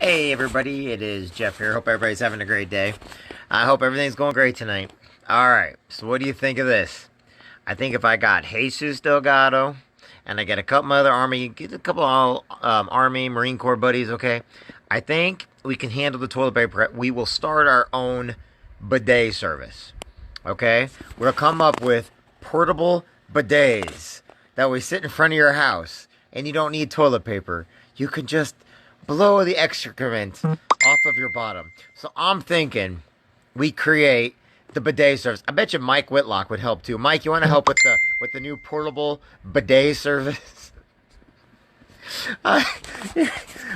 Hey everybody, it is Jeff here. Hope everybody's having a great day. I hope everything's going great tonight. Alright, so what do you think of this? I think if I got Jesus Delgado and I get a couple other Army, get a couple Army, Marine Corps buddies, okay? I think we can handle the toilet paper. We will start our own bidet service, okay? We'll come up with portable bidets that we sit in front of your house and you don't need toilet paper. You can just blow the excrement off of your bottom. So I'm thinking we create the bidet service. I bet you Mike Whitlock would help too. Mike, you want to help with the new portable bidet service? I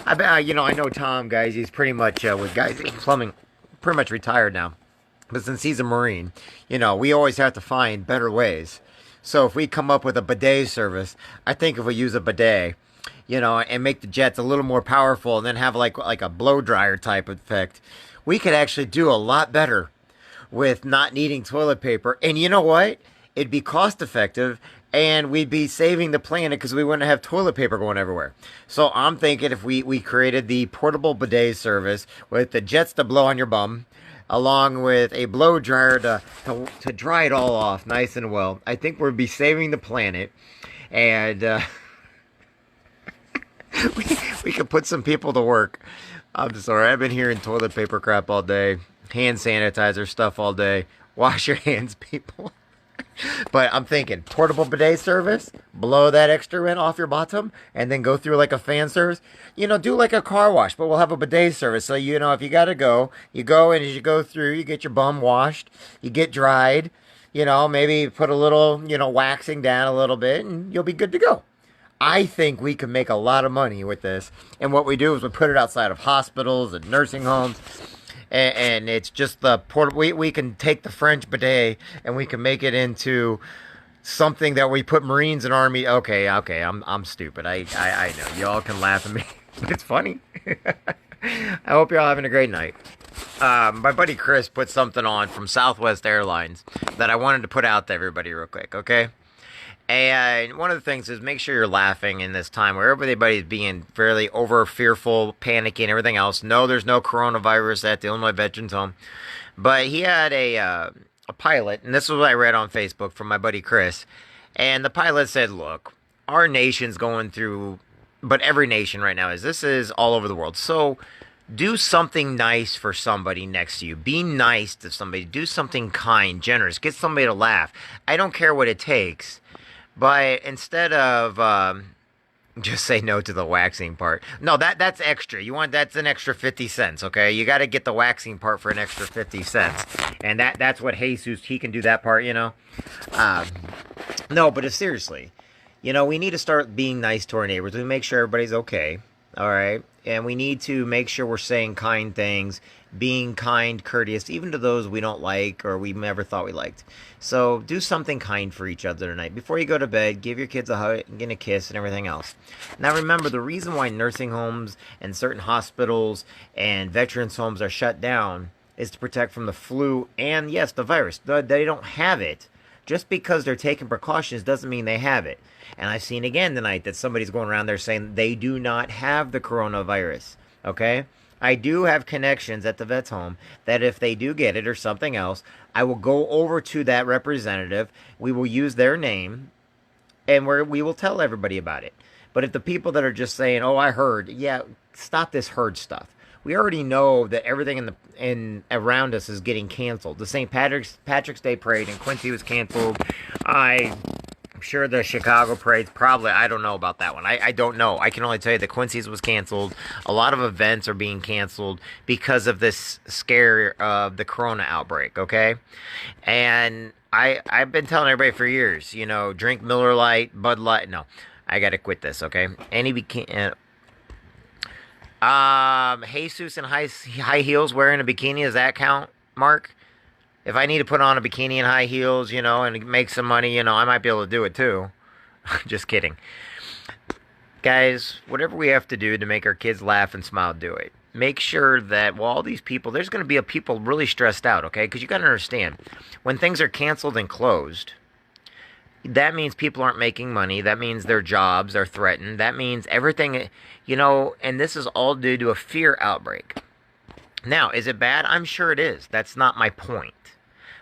bet I know Tom, guys. He's pretty much with guys in plumbing, pretty much retired now. But since he's a Marine, we always have to find better ways. So if we come up with a bidet service, I think if we use a bidet, and make the jets a little more powerful and then have like a blow dryer type effect, we could actually do a lot better with not needing toilet paper. And you know what? It'd be cost effective and we'd be saving the planet because we wouldn't have toilet paper going everywhere. So I'm thinking if we created the portable bidet service with the jets to blow on your bum, along with a blow dryer to dry it all off nice and well, I think we'd be saving the planet. And we could put some people to work. I'm sorry, I've been hearing toilet paper crap all day, hand sanitizer stuff all day. Wash your hands, people. But I'm thinking portable bidet service, blow that excrement off your bottom, and then go through like a fan service. Do like a car wash, but we'll have a bidet service. So if you gotta go, you go, and as you go through, you get your bum washed, you get dried. Maybe put a little, waxing down a little bit, and you'll be good to go. I think we can make a lot of money with this. And what we do is we put it outside of hospitals and nursing homes. And it's just the portable. We can take the French bidet and we can make it into something that we put Marines and Army. Okay, I'm stupid. I know. Y'all can laugh at me. But it's funny. I hope you're all having a great night. My buddy Chris put something on from Southwest Airlines that I wanted to put out to everybody real quick, okay? And one of the things is make sure you're laughing in this time where everybody's being fairly over fearful, panicking, everything else. No, there's no coronavirus at the Illinois Veterans Home. But he had a pilot, and this is what I read on Facebook from my buddy Chris. And the pilot said, look, our nation's going through, but every nation right now this is all over the world. So do something nice for somebody next to you. Be nice to somebody. Do something kind, generous. Get somebody to laugh. I don't care what it takes. But instead of just say no to the waxing part. No, that's extra. That's an extra 50 cents, okay? You got to get the waxing part for an extra 50 cents. And that's what Jesus, he can do that part, No, but seriously, we need to start being nice to our neighbors. We make sure everybody's okay, all right? And we need to make sure we're saying kind things, being kind, courteous, even to those we don't like or we never thought we liked. So do something kind for each other tonight. Before you go to bed, give your kids a hug and a kiss and everything else. Now remember, the reason why nursing homes and certain hospitals and veterans homes are shut down is to protect from the flu and, yes, the virus. They don't have it. Just because they're taking precautions doesn't mean they have it. And I've seen again tonight that somebody's going around there saying they do not have the coronavirus. Okay? I do have connections at the vet's home that if they do get it or something else, I will go over to that representative. We will use their name and we will tell everybody about it. But if the people that are just saying, oh, I heard, yeah, stop this heard stuff. We already know that everything in around us is getting canceled. The St. Patrick's Day parade in Quincy was canceled. I'm sure the Chicago parade's probably, I don't know about that one. I don't know. I can only tell you the Quincy's was canceled. A lot of events are being canceled because of this scare of the corona outbreak, okay? And I've been telling everybody for years, drink Miller Lite, Bud Light. No, I got to quit this, okay? Jesus in high heels wearing a bikini, does that count, Mark? If I need to put on a bikini and high heels, and make some money, I might be able to do it too. Just kidding. Guys, whatever we have to do to make our kids laugh and smile, do it. Make sure that, all these people, there's going to be people really stressed out, okay? Because you got to understand, when things are canceled and closed, That means people aren't making money. That means their jobs are threatened. That means everything, and this is all due to a fear outbreak. Now, is it bad? I'm sure it is. That's not my point.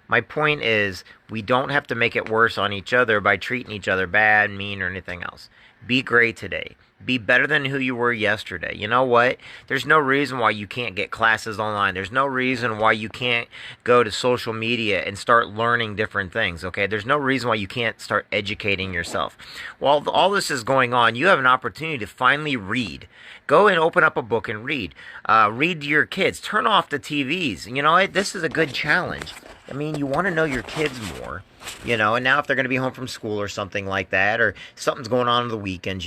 My point is we don't have to make it worse on each other by treating each other bad, mean, or anything else. Be great today. Be better than who you were yesterday. You know what? There's no reason why you can't get classes online. There's no reason why you can't go to social media and start learning different things, okay? There's no reason why you can't start educating yourself. While all this is going on, you have an opportunity to finally read. Go and open up a book and read. Read to your kids. Turn off the TVs. You know what? This is a good challenge. I mean, you want to know your kids more, and now if they're going to be home from school or something like that, or something's going on the weekends,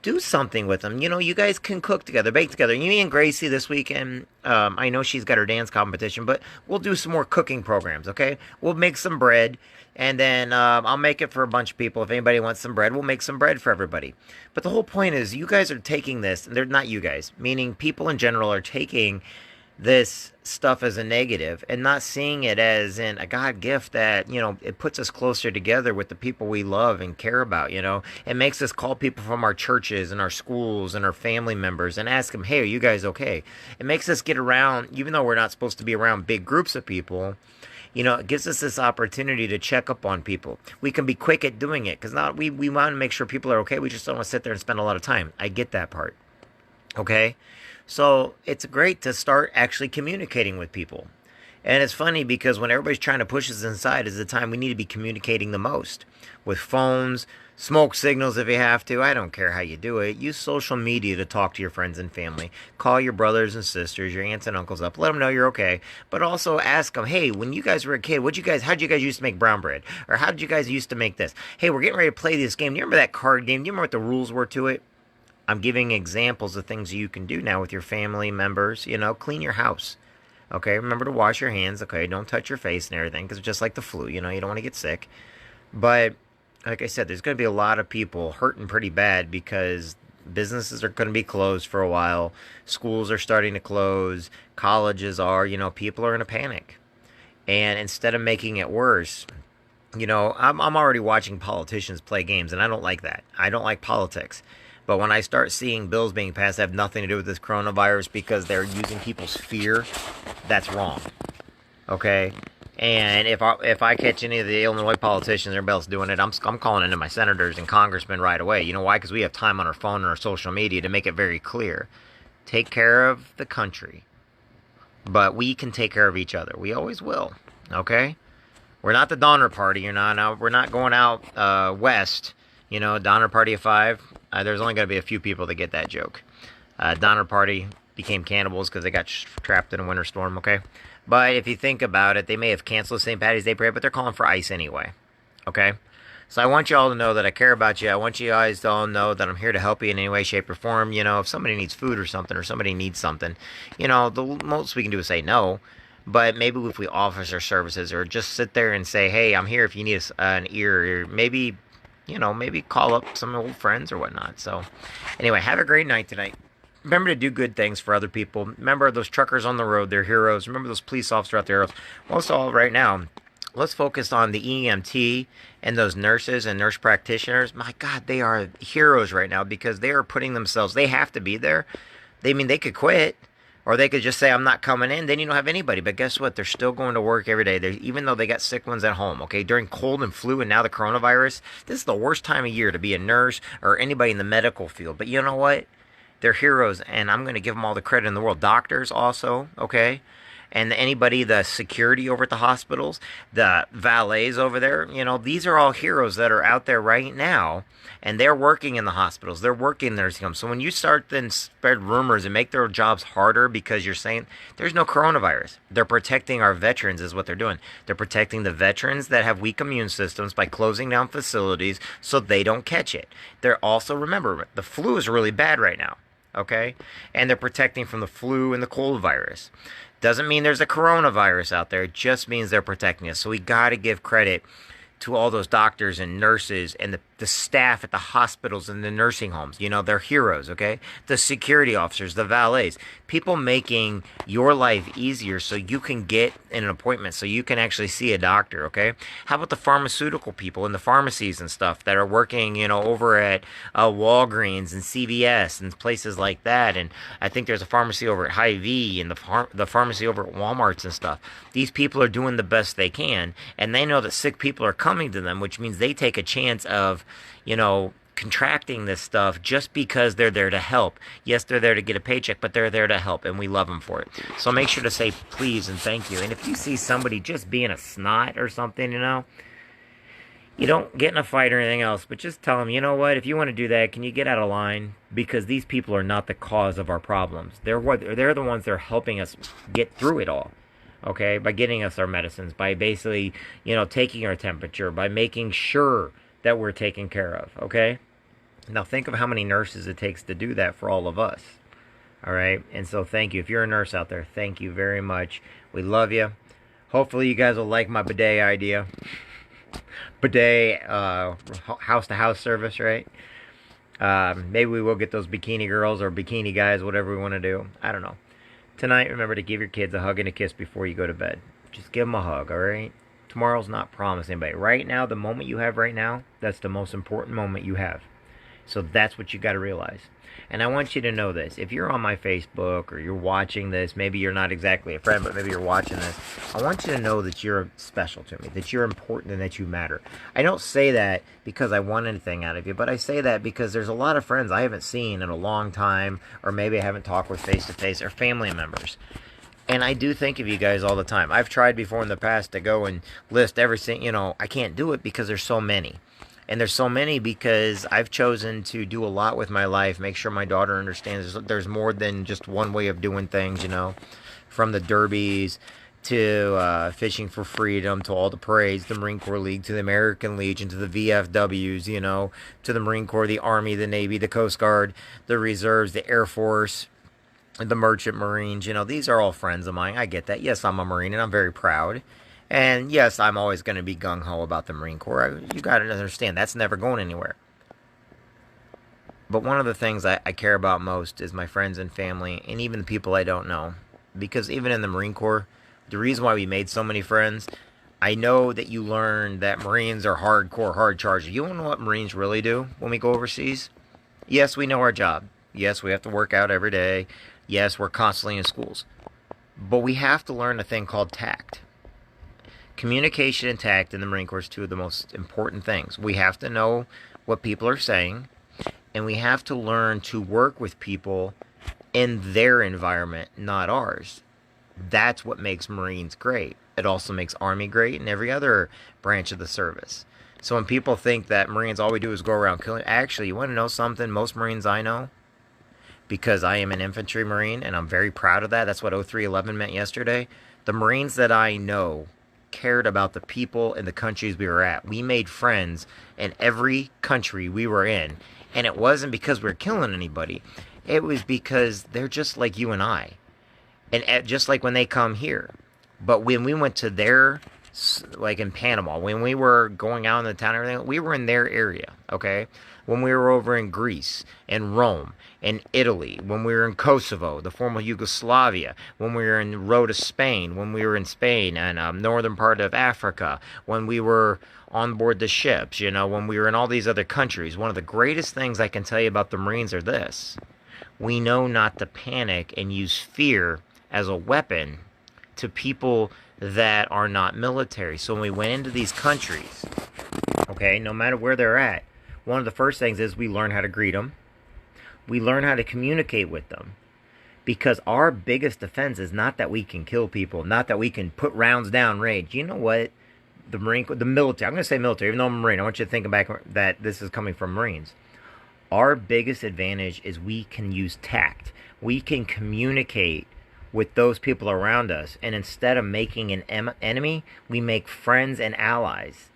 do something with them. You guys can cook together, bake together. Me and Gracie this weekend, I know she's got her dance competition, but we'll do some more cooking programs, okay? We'll make some bread, and then I'll make it for a bunch of people. If anybody wants some bread, we'll make some bread for everybody. But the whole point is you guys are taking this, and they're not you guys, meaning people in general are taking this stuff as a negative and not seeing it as in a God gift that, it puts us closer together with the people we love and care about, It makes us call people from our churches and our schools and our family members and ask them, hey, are you guys okay? It makes us get around, even though we're not supposed to be around big groups of people, it gives us this opportunity to check up on people. We can be quick at doing it because we want to make sure people are okay. We just don't want to sit there and spend a lot of time. I get that part. Okay? So it's great to start actually communicating with people. And it's funny because when everybody's trying to push us inside is the time we need to be communicating the most. With phones, smoke signals if you have to. I don't care how you do it. Use social media to talk to your friends and family. Call your brothers and sisters, your aunts and uncles up. Let them know you're okay. But also ask them, hey, when you guys were a kid, how'd you guys used to make brown bread? Or how'd you guys used to make this? Hey, we're getting ready to play this game. Do you remember that card game? Do you remember what the rules were to it? I'm giving examples of things you can do now with your family members. Clean your house. Okay, remember to wash your hands. Okay, don't touch your face and everything because it's just like the flu. You don't want to get sick. But like I said, there's going to be a lot of people hurting pretty bad because businesses are going to be closed for a while. Schools are starting to close. Colleges are. People are in a panic. And instead of making it worse, I'm already watching politicians play games, and I don't like that. I don't like politics. But when I start seeing bills being passed that have nothing to do with this coronavirus because they're using people's fear, that's wrong. Okay? And if I catch any of the Illinois politicians or anybody else doing it, I'm calling into my senators and congressmen right away. You know why? Because we have time on our phone and our social media to make it very clear. Take care of the country. But we can take care of each other. We always will. Okay? We're not the Donner Party. We're not going out west. Donner Party of 5. There's only going to be a few people that get that joke. Donner Party became cannibals because they got trapped in a winter storm, okay? But if you think about it, they may have canceled St. Patty's Day Parade, but they're calling for ice anyway, okay? So I want you all to know that I care about you. I want you guys to all know that I'm here to help you in any way, shape, or form. If somebody needs food or something, or somebody needs something, the most we can do is say no. But maybe if we offer our services or just sit there and say, hey, I'm here if you need an ear, or maybe call up some old friends or whatnot. So, anyway, have a great night tonight. Remember to do good things for other people. Remember those truckers on the road, they're heroes. Remember those police officers out there. Most of all, right now, let's focus on the EMT and those nurses and nurse practitioners. My God, they are heroes right now because they are putting themselves, they have to be there. They could quit. Or they could just say, I'm not coming in. Then you don't have anybody. But guess what? They're still going to work every day. Even though they got sick ones at home, okay? During cold and flu and now the coronavirus, this is the worst time of year to be a nurse or anybody in the medical field. But you know what? They're heroes, and I'm going to give them all the credit in the world. Doctors also, okay? And anybody, the security over at the hospitals, the valets over there, these are all heroes that are out there right now. And they're working in the hospitals. They're working in nursing homes. So when you start then spread rumors and make their jobs harder because you're saying there's no coronavirus, they're protecting our veterans is what they're doing. They're protecting the veterans that have weak immune systems by closing down facilities so they don't catch it. They're also, remember, the flu is really bad right now, okay? And they're protecting from the flu and the cold virus. Doesn't mean there's a coronavirus out there. It just means they're protecting us. So we got to give credit to all those doctors and nurses and the The staff at the hospitals and the nursing homes, they're heroes, okay? The security officers, the valets, people making your life easier so you can get an appointment, so you can actually see a doctor, okay? How about the pharmaceutical people in the pharmacies and stuff that are working, over at Walgreens and CVS and places like that? And I think there's a pharmacy over at Hy-Vee and the pharmacy over at Walmart's and stuff. These people are doing the best they can, and they know that sick people are coming to them, which means they take a chance of contracting this stuff just because they're there to help. Yes, they're there to get a paycheck, but they're there to help, and we love them for it. So make sure to say please and thank you. And if you see somebody just being a snot or something, you don't get in a fight or anything else, but just tell them, you know what, if you want to do that, can you get out of line? Because these people are not the cause of our problems. They're the ones that are helping us get through it all. Okay, by getting us our medicines, by basically, taking our temperature, by making sure that we're taken care of, okay? Now think of how many nurses it takes to do that for all of us, all right? And so thank you. If you're a nurse out there, thank you very much. We love you. Hopefully you guys will like my bidet idea. Bidet, house-to-house service, right? Maybe we will get those bikini girls or bikini guys, whatever we want to do. I don't know. Tonight, remember to give your kids a hug and a kiss before you go to bed. Just give them a hug, all right? Tomorrow's not promised anybody. Right now, the moment you have right now, that's the most important moment you have. So that's what you got to realize. And I want you to know this. If you're on my Facebook or you're watching this, maybe you're not exactly a friend, but maybe you're watching this, I want you to know that you're special to me, that you're important and that you matter. I don't say that because I want anything out of you, but I say that because there's a lot of friends I haven't seen in a long time, or maybe I haven't talked with face-to-face, or family members. And I do think of you guys all the time. I've tried before in the past to go and list everything. I can't do it because there's so many. And there's so many because I've chosen to do a lot with my life, make sure my daughter understands there's more than just one way of doing things, from the derbies to fishing for freedom, to all the parades, the Marine Corps League, to the American Legion, to the VFWs, to the Marine Corps, the Army, the Navy, the Coast Guard, the Reserves, the Air Force, the Merchant Marines. These are all friends of mine. I get that. Yes, I'm a Marine, and I'm very proud. And yes, I'm always going to be gung-ho about the Marine Corps. You got to understand, that's never going anywhere. But one of the things I care about most is my friends and family, and even the people I don't know. Because even in the Marine Corps, the reason why we made so many friends, I know that you learn that Marines are hardcore, hard chargers. You don't know what Marines really do when we go overseas? Yes, we know our job. Yes, we have to work out every day. Yes, we're constantly in schools. But we have to learn a thing called tact. Communication and tact in the Marine Corps is two of the most important things. We have to know what people are saying, and we have to learn to work with people in their environment, not ours. That's what makes Marines great. It also makes Army great and every other branch of the service. So when people think that Marines, all we do is go around killing, actually, you want to know something? Most Marines I know, because I am an infantry Marine, and I'm very proud of that. That's what 0311 meant yesterday. The Marines that I know cared about the people and the countries we were at. We made friends in every country we were in. And it wasn't because we were killing anybody. It was because they're just like you and I. And just like when they come here. But when we went to their, like in Panama, when we were going out in the town and everything, we were in their area, okay? When we were over in Greece, in Rome, in Italy, when we were in Kosovo, the former Yugoslavia, when we were in Rhoda, Spain, when we were in Spain and northern part of Africa, when we were on board the ships, when we were in all these other countries, one of the greatest things I can tell you about the Marines are this. We know not to panic and use fear as a weapon to people that are not military. So when we went into these countries, okay, no matter where they're at, one of the first things is we learn how to greet them. We learn how to communicate with them. Because our biggest defense is not that we can kill people, not that we can put rounds down range. You know what? The Marine, the military, I'm going to say military, even though I'm a Marine, I want you to think back that this is coming from Marines. Our biggest advantage is we can use tact. We can communicate with those people around us. And instead of making an enemy, we make friends and allies.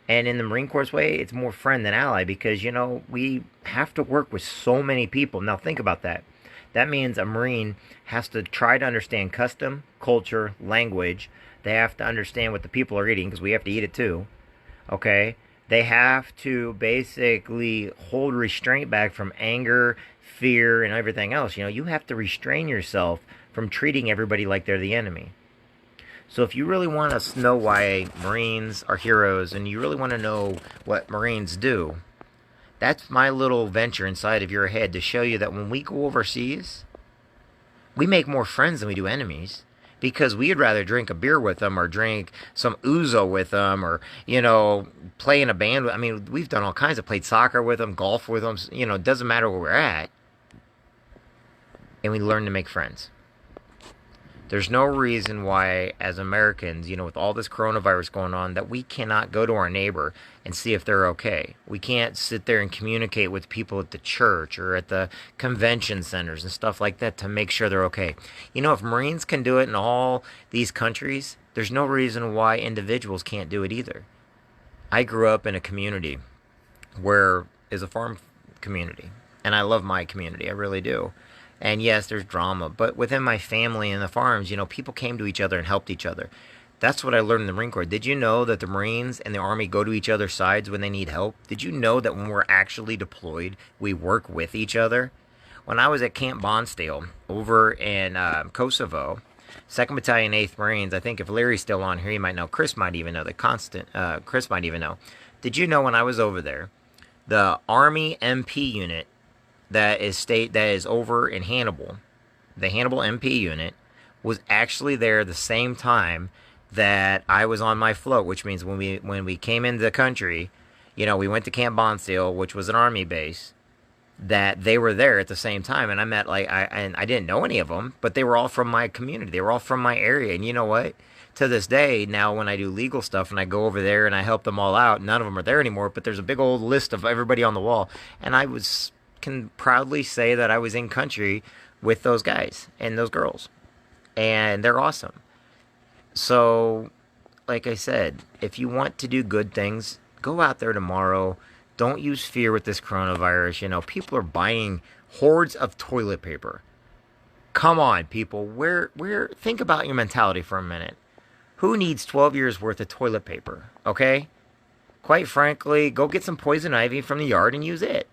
And in the Marine Corps way, it's more friend than ally because, we have to work with so many people. Now, think about that. That means a Marine has to try to understand custom, culture, language. They have to understand what the people are eating because we have to eat it too. Okay? They have to basically hold restraint back from anger, fear, and everything else. You have to restrain yourself from treating everybody like they're the enemy. So if you really want to know why Marines are heroes and you really want to know what Marines do, that's my little venture inside of your head to show you that when we go overseas, we make more friends than we do enemies because we'd rather drink a beer with them or drink some ouzo with them or, play in a band. I mean, we've done all kinds of played soccer with them, golf with them. It doesn't matter where we're at. And we learn to make friends. There's no reason why, as Americans, with all this coronavirus going on, that we cannot go to our neighbor and see if they're okay. We can't sit there and communicate with people at the church or at the convention centers and stuff like that to make sure they're okay. If Marines can do it in all these countries, there's no reason why individuals can't do it either. I grew up in a community where is a farm community, and I love my community. I really do. And yes, there's drama, but within my family and the farms, people came to each other and helped each other. That's what I learned in the Marine Corps. Did you know that the Marines and the Army go to each other's sides when they need help? Did you know that when we're actually deployed, we work with each other? When I was at Camp Bonsdale over in Kosovo, 2nd Battalion, 8th Marines, I think if Larry's still on here, he might know. Chris might even know. Chris might even know. Did you know when I was over there, the Army MP unit that is over in Hannibal, the Hannibal MP unit, was actually there the same time that I was on my float, which means when we came into the country, we went to Camp Bonsdale, which was an Army base, that they were there at the same time, and I met I didn't know any of them, but they were all from my community, they were all from my area, and you know what? To this day, now when I do legal stuff and I go over there and I help them all out, none of them are there anymore, but there's a big old list of everybody on the wall, and can proudly say that I was in country with those guys and those girls. And they're awesome. So, like I said, if you want to do good things, go out there tomorrow. Don't use fear with this coronavirus. People are buying hordes of toilet paper. Come on, people. Think about your mentality for a minute. Who needs 12 years worth of toilet paper? Okay? Quite frankly, go get some poison ivy from the yard and use it.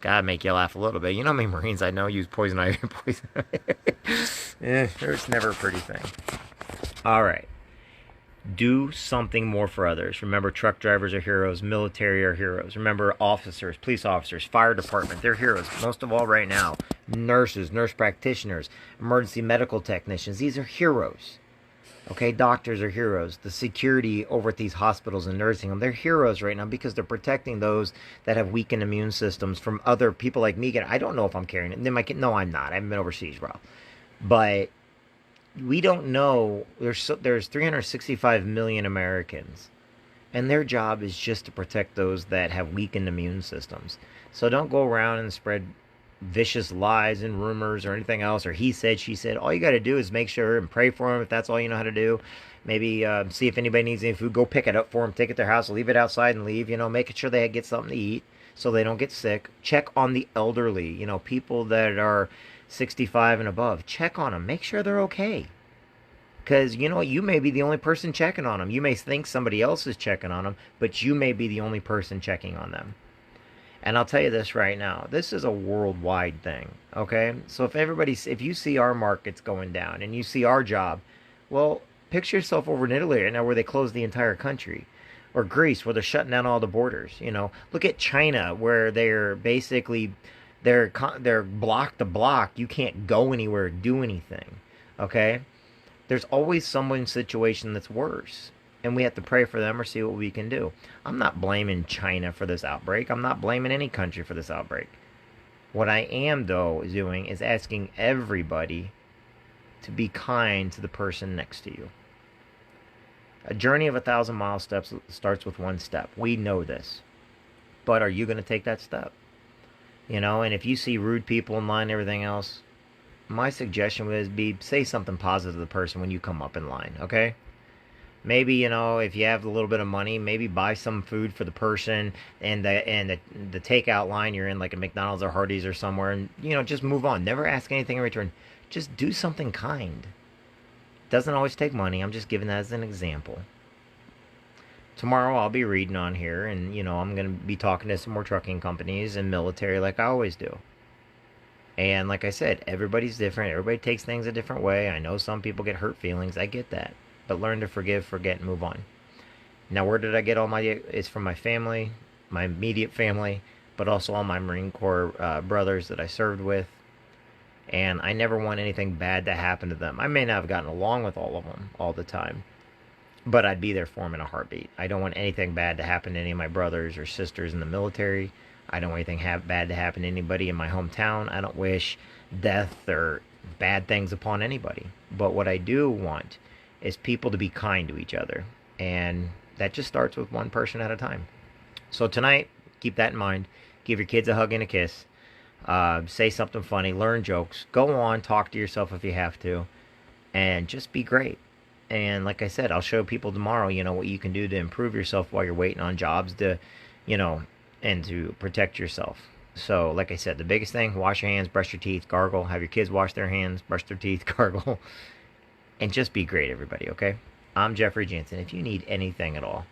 Gotta make you laugh a little bit. How many Marines I know use poison ivy and poison ivy. It's never a pretty thing. Alright. Do something more for others. Remember, truck drivers are heroes. Military are heroes. Remember, officers, police officers, fire department, they're heroes. Most of all right now, nurses, nurse practitioners, emergency medical technicians, these are heroes. Okay, doctors are heroes. The security over at these hospitals and nursing homes, they're heroes right now because they're protecting those that have weakened immune systems from other people like me. I don't know if I'm carrying it. No, I'm not. I haven't been overseas, bro. But we don't know. There's 365 million Americans, and their job is just to protect those that have weakened immune systems. So don't go around and spread vicious lies and rumors or anything else, or he said, she said. All you got to do is make sure and pray for them if that's all you know how to do. Maybe see if anybody needs any food. Go pick it up for them, take it to their house, leave it outside and leave. Making sure they get something to eat so they don't get sick. Check on the elderly, people that are 65 and above. Check on them. Make sure they're okay. Because, you may be the only person checking on them. You may think somebody else is checking on them, but you may be the only person checking on them. And I'll tell you this right now, this is a worldwide thing, okay? So if you see our markets going down and you see our job, well, picture yourself over in Italy right now where they closed the entire country. Or Greece where they're shutting down all the borders, Look at China where they're basically, they're block to block. You can't go anywhere, do anything, okay? There's always someone's situation that's worse. And we have to pray for them or see what we can do. I'm not blaming China for this outbreak. I'm not blaming any country for this outbreak. What I am, though, doing is asking everybody to be kind to the person next to you. A journey of 1,000 mile steps starts with one step. We know this. But are you going to take that step? And if you see rude people in line and everything else, my suggestion would be say something positive to the person when you come up in line, okay? Maybe, if you have a little bit of money, maybe buy some food for the person and the takeout line you're in, like a McDonald's or Hardee's or somewhere, and, just move on. Never ask anything in return. Just do something kind. Doesn't always take money. I'm just giving that as an example. Tomorrow I'll be reading on here, and I'm gonna be talking to some more trucking companies and military like I always do. And like I said, everybody's different. Everybody takes things a different way. I know some people get hurt feelings. I get that. But learn to forgive, forget, and move on. Now, where did I get all my? It's from my family, my immediate family, but also all my Marine Corps brothers that I served with. And I never want anything bad to happen to them. I may not have gotten along with all of them all the time, but I'd be there for them in a heartbeat. I don't want anything bad to happen to any of my brothers or sisters in the military. I don't want anything bad to happen to anybody in my hometown. I don't wish death or bad things upon anybody. But what I do want is people to be kind to each other. And that just starts with one person at a time. So tonight, keep that in mind. Give your kids a hug and a kiss. Say something funny. Learn jokes. Go on. Talk to yourself if you have to. And just be great. And like I said, I'll show people tomorrow, what you can do to improve yourself while you're waiting on jobs you know, and to protect yourself. So, like I said, the biggest thing, wash your hands, brush your teeth, gargle, have your kids wash their hands, brush their teeth, gargle, and just be great, everybody, okay? I'm Jeffrey Jansen. If you need anything at all,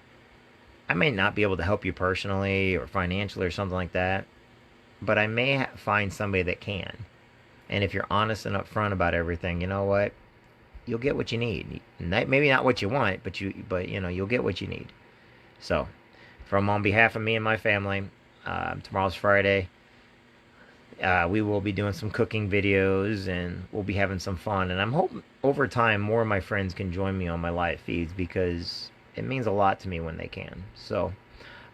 I may not be able to help you personally or financially or something like that, but I may find somebody that can. And if you're honest and upfront about everything, you know what? You'll get what you need. Maybe not what you want, but you'll get what you need. So, from on behalf of me and my family, tomorrow's Friday. We will be doing some cooking videos and we'll be having some fun. And I'm hoping over time more of my friends can join me on my live feeds because it means a lot to me when they can. So,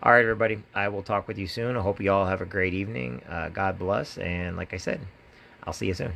all right, everybody. I will talk with you soon. I hope you all have a great evening. God bless. And like I said, I'll see you soon.